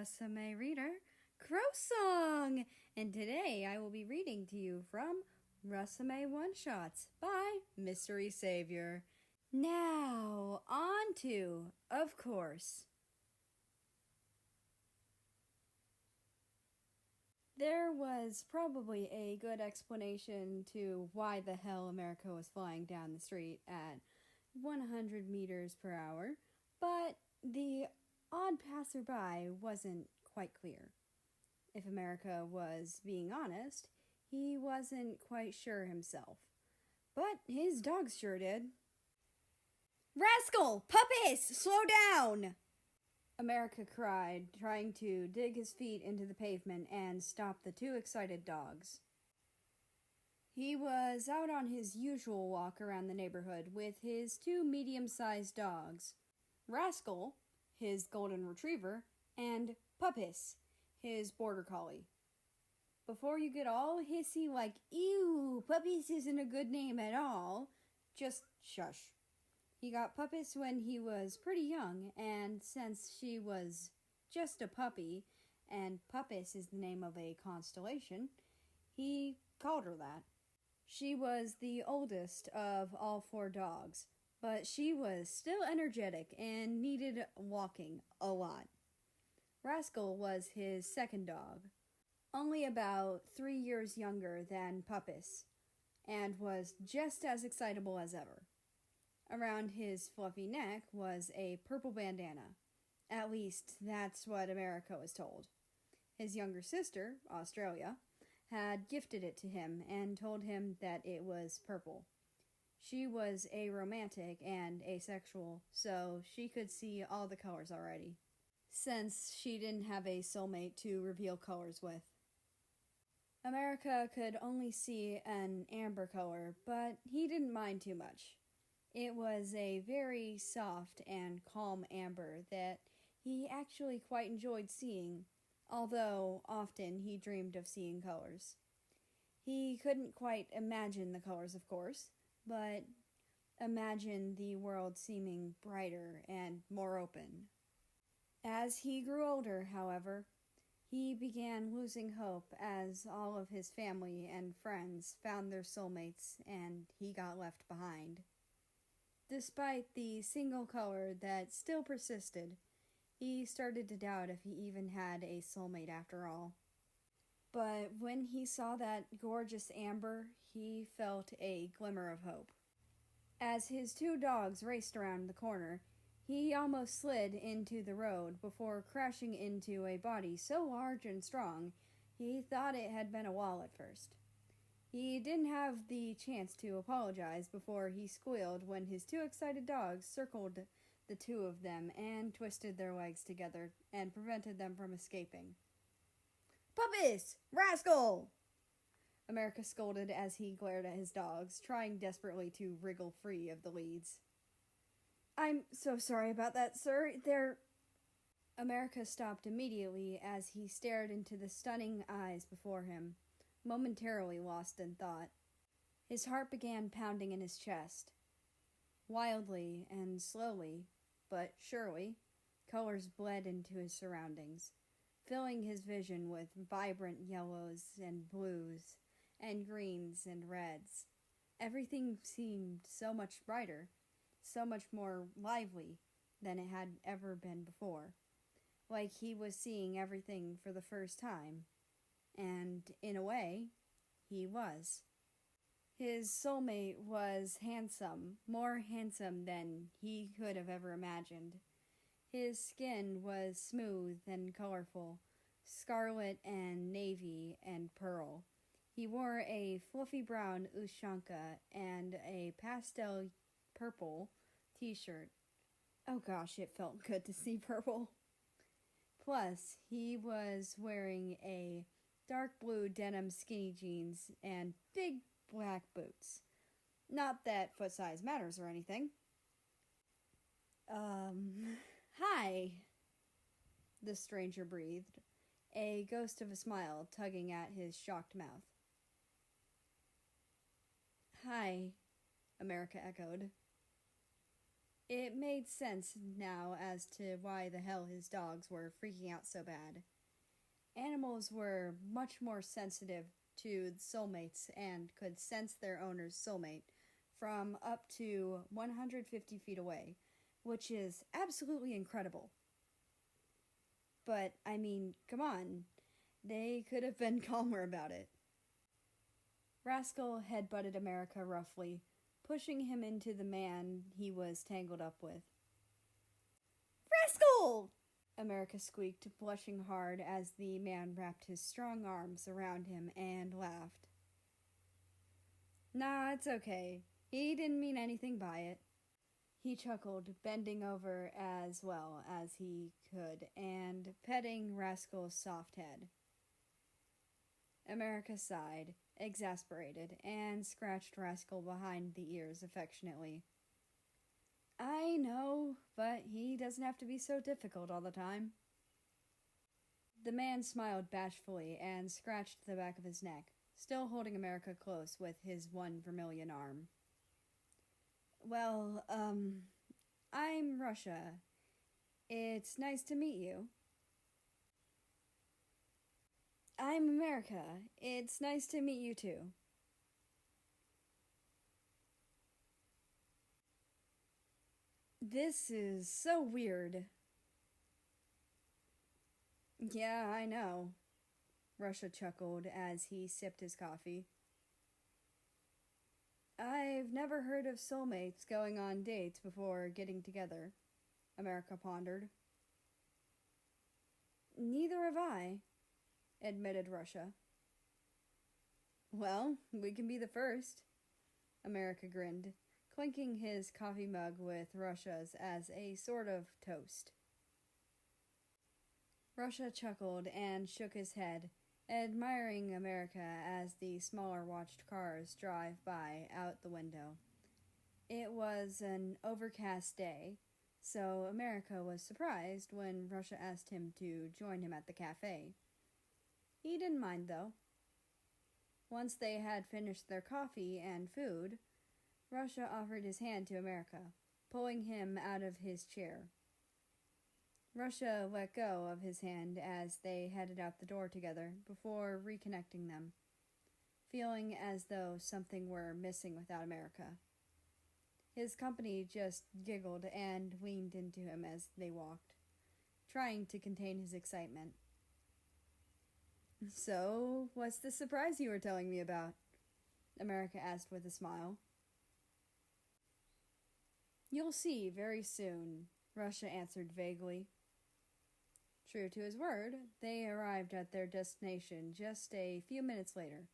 Rusame reader, Crow Song! And today I will be reading to you from Rusame One-Shots by Mystery Savior. Now, on to, of course. There was probably a good explanation to why the hell America was flying down the street at 100 meters per hour, but the odd passerby wasn't quite clear. If America was being honest, he wasn't quite sure himself. But his dogs sure did. "Rascal! Puppies! Slow down!" America cried, trying to dig his feet into the pavement and stop the two excited dogs. He was out on his usual walk around the neighborhood with his two medium-sized dogs, Rascal, his golden retriever, and Puppies, his border collie. Before you get all hissy like, "Ew, Puppies isn't a good name at all," just shush. He got Puppies when he was pretty young, and since she was just a puppy, and Puppies is the name of a constellation, he called her that. She was the oldest of all four dogs, but she was still energetic and needed walking a lot. Rascal was his second dog, only about 3 years younger than Puppies, and was just as excitable as ever. Around his fluffy neck was a purple bandana. At least, that's what America was told. His younger sister, Australia, had gifted it to him and told him that it was purple. She was aromantic and asexual, so she could see all the colors already, since she didn't have a soulmate to reveal colors with. America could only see an amber color, but he didn't mind too much. It was a very soft and calm amber that he actually quite enjoyed seeing, although often he dreamed of seeing colors. He couldn't quite imagine the colors, of course, but imagine the world seeming brighter and more open. As he grew older, however, he began losing hope as all of his family and friends found their soulmates and he got left behind. Despite the single color that still persisted, he started to doubt if he even had a soulmate after all. But when he saw that gorgeous amber, he felt a glimmer of hope. As his two dogs raced around the corner, he almost slid into the road before crashing into a body so large and strong he thought it had been a wall at first. He didn't have the chance to apologize before he squealed when his two excited dogs circled the two of them and twisted their legs together and prevented them from escaping. "Puppies! Rascal!" America scolded as he glared at his dogs, trying desperately to wriggle free of the leads. "I'm so sorry about that, sir. America stopped immediately as he stared into the stunning eyes before him, momentarily lost in thought. His heart began pounding in his chest. Wildly and slowly, but surely, colors bled into his surroundings, filling his vision with vibrant yellows and blues and greens and reds. Everything seemed so much brighter, so much more lively than it had ever been before, like he was seeing everything for the first time. And, in a way, he was. His soulmate was handsome, more handsome than he could have ever imagined. His skin was smooth and colorful, scarlet and navy and pearl. He wore a fluffy brown ushanka and a pastel purple t-shirt. Oh gosh, it felt good to see purple. Plus, he was wearing a dark blue denim skinny jeans and big black boots. Not that foot size matters or anything. Hi, the stranger breathed, a ghost of a smile tugging at his shocked mouth. "Hi," America echoed. It made sense now as to why the hell his dogs were freaking out so bad. Animals were much more sensitive to soulmates and could sense their owner's soulmate from up to 150 feet away, which is absolutely incredible. But, I mean, come on, they could have been calmer about it. Rascal headbutted America roughly, pushing him into the man he was tangled up with. Rascal! America squeaked, blushing hard as the man wrapped his strong arms around him and laughed. Nah, it's okay. He didn't mean anything by it. He chuckled, bending over as well as he could and petting Rascal's soft head. America sighed, exasperated, and scratched Rascal behind the ears affectionately. I know, but he doesn't have to be so difficult all the time. The man smiled bashfully and scratched the back of his neck, still holding America close with his one vermilion arm. Well, I'm Russia. It's nice to meet you. I'm America. It's nice to meet you too. This is so weird. Yeah, I know. Russia chuckled as he sipped his coffee. I've never heard of soulmates going on dates before getting together, America pondered. Neither have I, admitted Russia. Well, we can be the first, America grinned, clinking his coffee mug with Russia's as a sort of toast. Russia chuckled and shook his head, admiring America as the smaller watched cars drive by out the window. It was an overcast day, so America was surprised when Russia asked him to join him at the cafe. He didn't mind, though. Once they had finished their coffee and food, Russia offered his hand to America, pulling him out of his chair. Russia let go of his hand as they headed out the door together before reconnecting them, feeling as though something were missing without America. His company just giggled and leaned into him as they walked, trying to contain his excitement. So, what's the surprise you were telling me about? America asked with a smile. You'll see very soon, Russia answered vaguely. True to his word, they arrived at their destination just a few minutes later.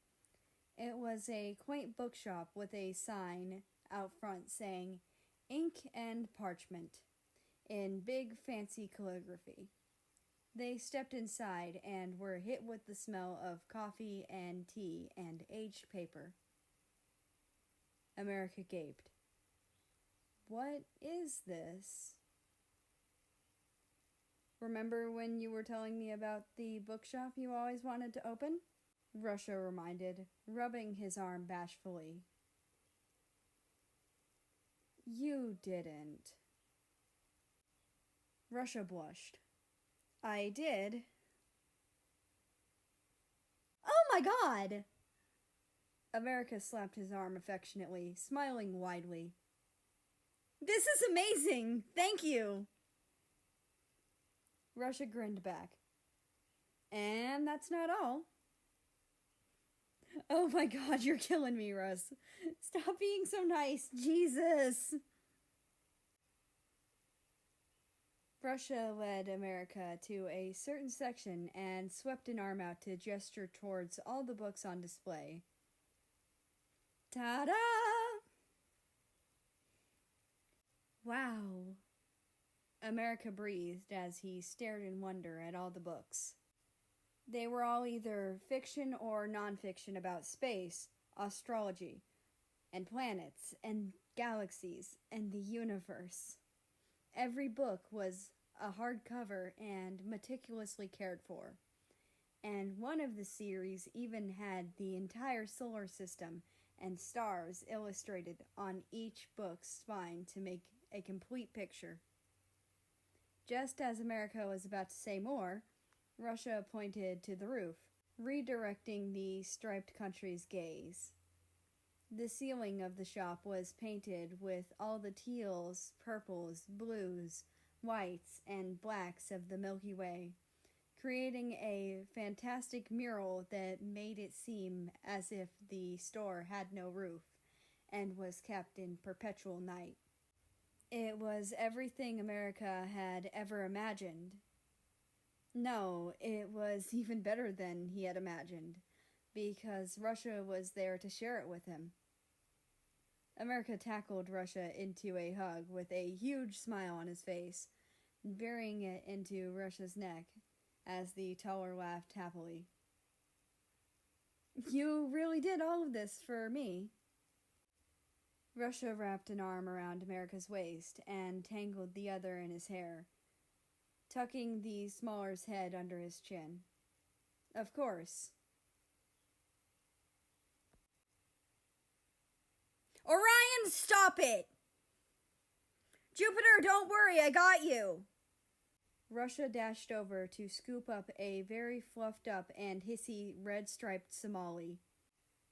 It was a quaint bookshop with a sign out front saying, Ink and Parchment, in big fancy calligraphy. They stepped inside and were hit with the smell of coffee and tea and aged paper. America gaped. What is this? Remember when you were telling me about the bookshop you always wanted to open? Russia reminded, rubbing his arm bashfully. You didn't. Russia blushed. I did. Oh my God! America slapped his arm affectionately, smiling widely. This is amazing! Thank you! Russia grinned back. And that's not all. Oh my God, you're killing me, Russ. Stop being so nice. Jesus! Russia led America to a certain section and swept an arm out to gesture towards all the books on display. Ta-da! Wow. America breathed as he stared in wonder at all the books. They were all either fiction or nonfiction about space, astrology, and planets, and galaxies, and the universe. Every book was a hardcover and meticulously cared for. And one of the series even had the entire solar system and stars illustrated on each book's spine to make a complete picture. Just as America was about to say more, Russia pointed to the roof, redirecting the striped country's gaze. The ceiling of the shop was painted with all the teals, purples, blues, whites, and blacks of the Milky Way, creating a fantastic mural that made it seem as if the store had no roof and was kept in perpetual night. It was everything America had ever imagined. No, it was even better than he had imagined, because Russia was there to share it with him. America tackled Russia into a hug with a huge smile on his face, burying it into Russia's neck as the taller laughed happily. "You really did all of this for me." Russia wrapped an arm around America's waist and tangled the other in his hair, tucking the smaller's head under his chin. "Of course." "Orion, stop it! Jupiter, don't worry, I got you!" Russia dashed over to scoop up a very fluffed up and hissy red-striped Somali.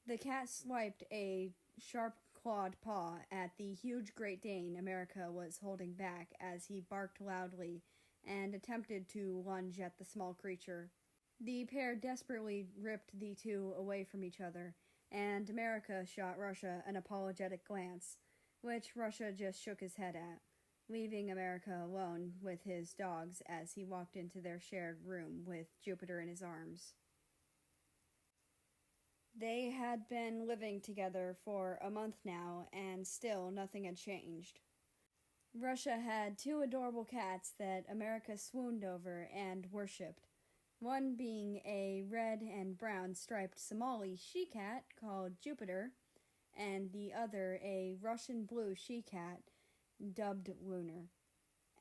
The cat swiped a sharp-clawed paw at the huge Great Dane America was holding back as he barked loudly and attempted to lunge at the small creature. The pair desperately ripped the two away from each other, and America shot Russia an apologetic glance, which Russia just shook his head at, leaving America alone with his dogs as he walked into their shared room with Jupiter in his arms. They had been living together for a month now, and still nothing had changed. Russia had two adorable cats that America swooned over and worshipped, one being a red and brown striped Somali she-cat called Jupiter, and the other a Russian blue she-cat dubbed Lunar,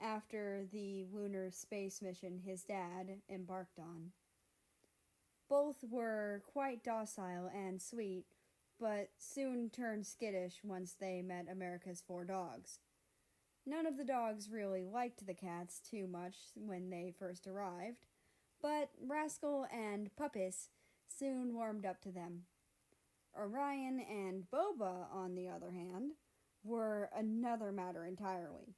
after the lunar space mission his dad embarked on. Both were quite docile and sweet, but soon turned skittish once they met America's 4 dogs. None of the dogs really liked the cats too much when they first arrived, but Rascal and Puppis soon warmed up to them. Orion and Boba, on the other hand, were another matter entirely.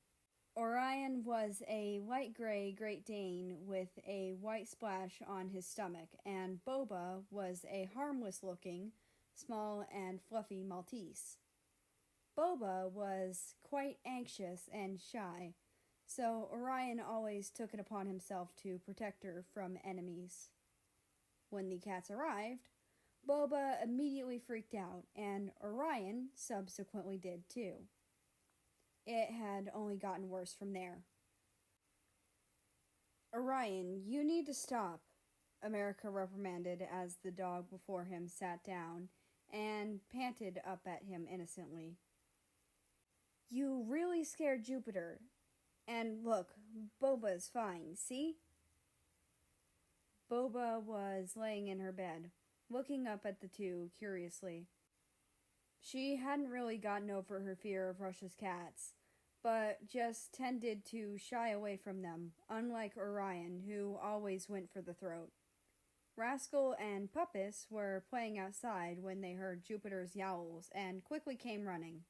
Orion was a light gray Great Dane with a white splash on his stomach, and Boba was a harmless-looking, small and fluffy Maltese. Boba was quite anxious and shy, so Orion always took it upon himself to protect her from enemies. When the cats arrived, Boba immediately freaked out, and Orion subsequently did too. It had only gotten worse from there. "Orion, you need to stop," America reprimanded as the dog before him sat down and panted up at him innocently. "You really scared Jupiter. And look, Boba's fine, see?" Boba was laying in her bed, looking up at the two curiously. She hadn't really gotten over her fear of Russia's cats, but just tended to shy away from them, unlike Orion, who always went for the throat. Rascal and Puppis were playing outside when they heard Jupiter's yowls and quickly came running,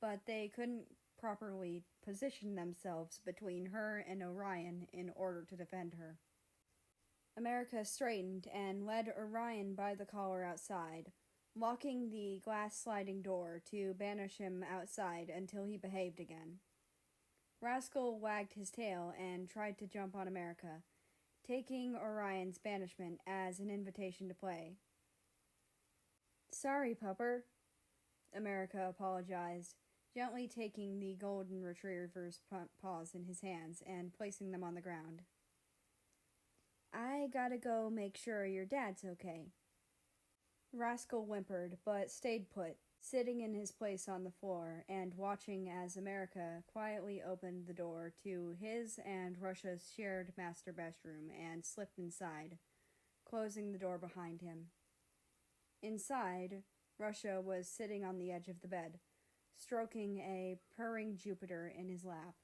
but they couldn't properly position themselves between her and Orion in order to defend her. America straightened and led Orion by the collar outside, locking the glass sliding door to banish him outside until he behaved again. Rascal wagged his tail and tried to jump on America, taking Orion's banishment as an invitation to play. "Sorry, pupper," America apologized, gently taking the golden retriever's paws in his hands and placing them on the ground. "I gotta go make sure your dad's okay." Rascal whimpered, but stayed put, sitting in his place on the floor and watching as America quietly opened the door to his and Russia's shared master bedroom and slipped inside, closing the door behind him. Inside, Russia was sitting on the edge of the bed, stroking a purring Jupiter in his lap.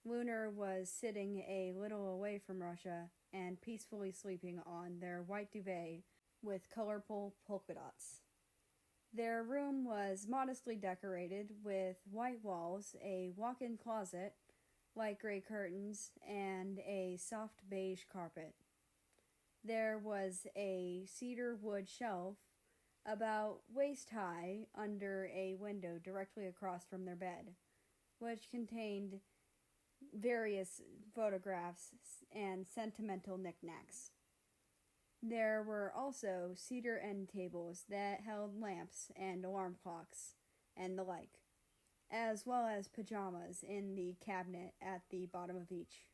Lunar was sitting a little away from Russia and peacefully sleeping on their white duvet with colorful polka dots. Their room was modestly decorated with white walls, a walk-in closet, light gray curtains, and a soft beige carpet. There was a cedar wood shelf about waist high under a window directly across from their bed, which contained various photographs and sentimental knickknacks. There were also cedar end tables that held lamps and alarm clocks and the like, as well as pajamas in the cabinet at the bottom of each.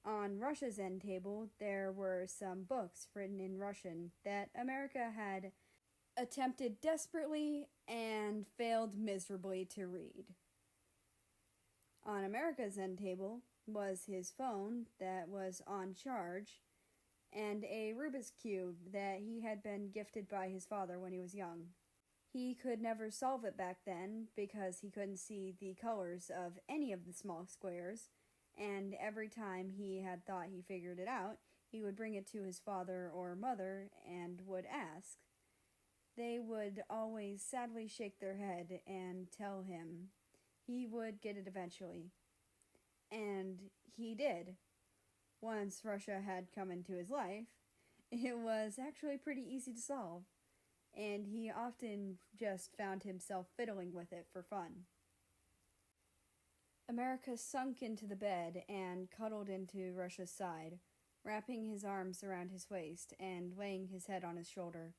On Russia's end table, there were some books written in Russian that America had attempted desperately and failed miserably to read. On America's end table was his phone that was on charge and a Rubik's Cube that he had been gifted by his father when he was young. He could never solve it back then because he couldn't see the colors of any of the small squares, and every time he had thought he figured it out, he would bring it to his father or mother and would ask. They would always sadly shake their head and tell him he would get it eventually. And he did. Once Russia had come into his life, it was actually pretty easy to solve, and he often just found himself fiddling with it for fun. America sunk into the bed and cuddled into Russia's side, wrapping his arms around his waist and laying his head on his shoulder.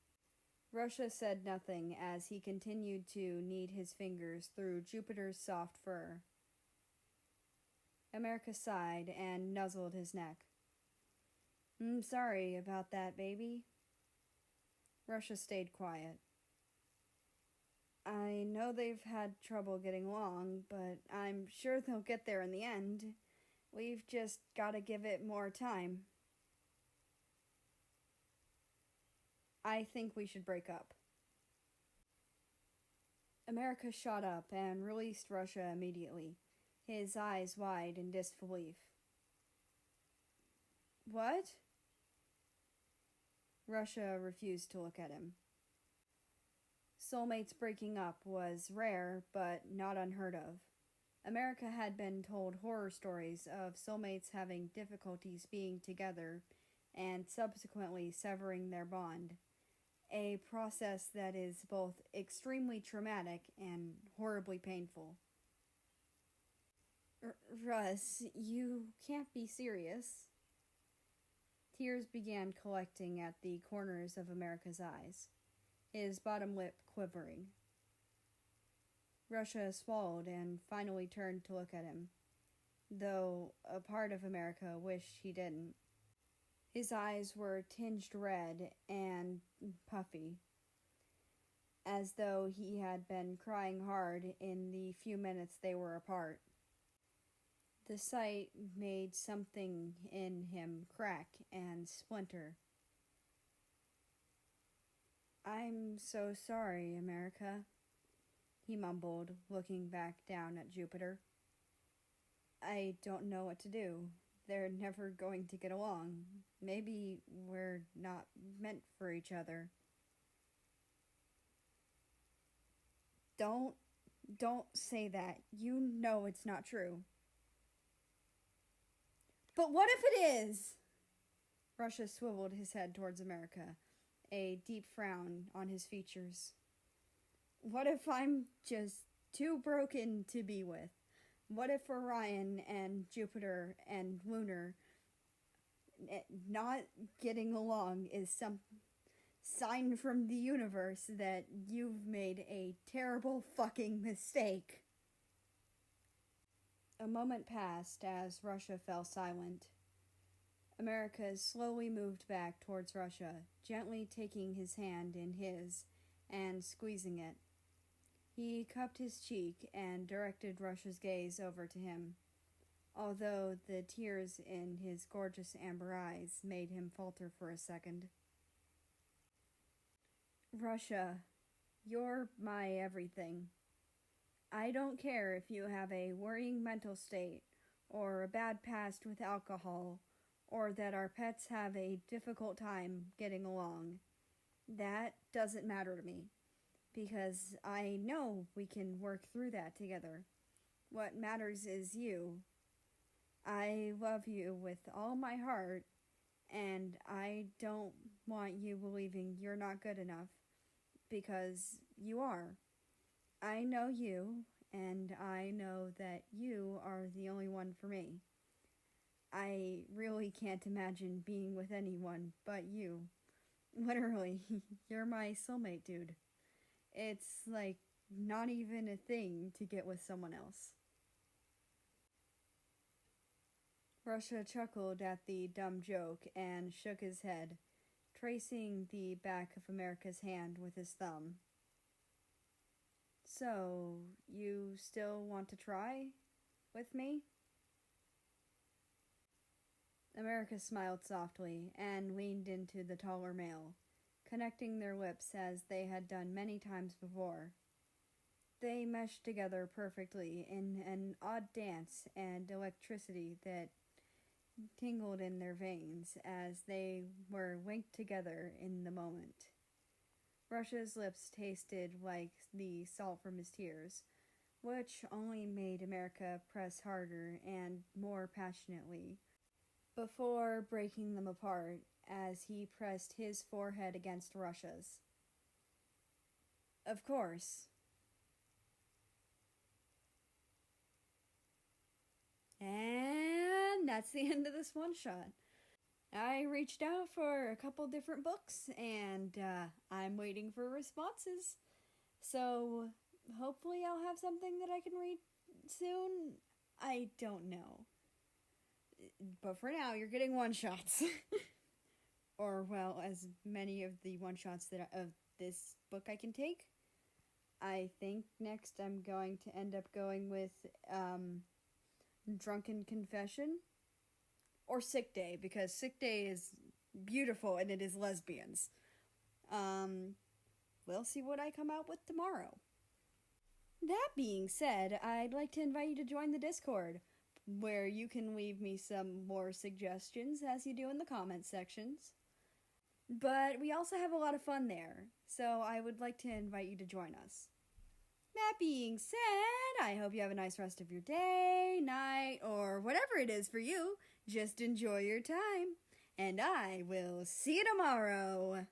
Russia said nothing as he continued to knead his fingers through Jupiter's soft fur. America sighed and nuzzled his neck. "I'm sorry about that, baby." Russia stayed quiet. "I know they've had trouble getting along, but I'm sure they'll get there in the end. We've just gotta give it more time." "I think we should break up." America shot up and released Russia immediately, his eyes wide in disbelief. "What?" Russia refused to look at him. Soulmates breaking up was rare, but not unheard of. America had been told horror stories of soulmates having difficulties being together and subsequently severing their bond, a process that is both extremely traumatic and horribly painful. "Russ, you can't be serious." Tears began collecting at the corners of America's eyes, his bottom lip quivering. Russia swallowed and finally turned to look at him, though a part of America wished he didn't. His eyes were tinged red and puffy, as though he had been crying hard in the few minutes they were apart. The sight made something in him crack and splinter. "I'm so sorry, America," he mumbled, looking back down at Jupiter. "I don't know what to do. They're never going to get along. Maybe we're not meant for each other." Don't say that. You know it's not true." "But what if it is?" Russia swiveled his head towards America, a deep frown on his features. "What if I'm just too broken to be with? What if Orion and Jupiter and Lunar not getting along is some sign from the universe that you've made a terrible fucking mistake?" A moment passed as Russia fell silent. America slowly moved back towards Russia, gently taking his hand in his and squeezing it. He cupped his cheek and directed Russia's gaze over to him, although the tears in his gorgeous amber eyes made him falter for a second. "Russia, you're my everything." I don't care if you have a worrying mental state, or a bad past with alcohol, or that our pets have a difficult time getting along. That doesn't matter to me, because I know we can work through that together. What matters is you. I love you with all my heart, and I don't want you believing you're not good enough, because you are. I know you, and I know that you are the only one for me. I really can't imagine being with anyone but you. Literally, you're my soulmate, dude. It's like not even a thing to get with someone else. Russia chuckled at the dumb joke and shook his head, tracing the back of America's hand with his thumb. So, you still want to try with me? America smiled softly and leaned into the taller male, connecting their lips as they had done many times before. They meshed together perfectly in an odd dance and electricity that tingled in their veins as they were linked together in the moment. Russia's lips tasted like the salt from his tears, which only made America press harder and more passionately before breaking them apart as he pressed his forehead against Russia's. Of course. And that's the end of this one shot. I reached out for a couple different books, and I'm waiting for responses. So hopefully I'll have something that I can read soon. I don't know. But for now, you're getting one-shots. Or, well, as many of the one-shots of this book I can take. I think next I'm going to end up going with Drunken Confession. Or Sick Day, because Sick Day is beautiful and it is lesbians. We'll see what I come out with tomorrow. That being said, I'd like to invite you to join the Discord, where you can leave me some more suggestions as you do in the comment sections. But we also have a lot of fun there, so I would like to invite you to join us. That being said, I hope you have a nice rest of your day, night, or whatever it is for you. Just enjoy your time, and I will see you tomorrow.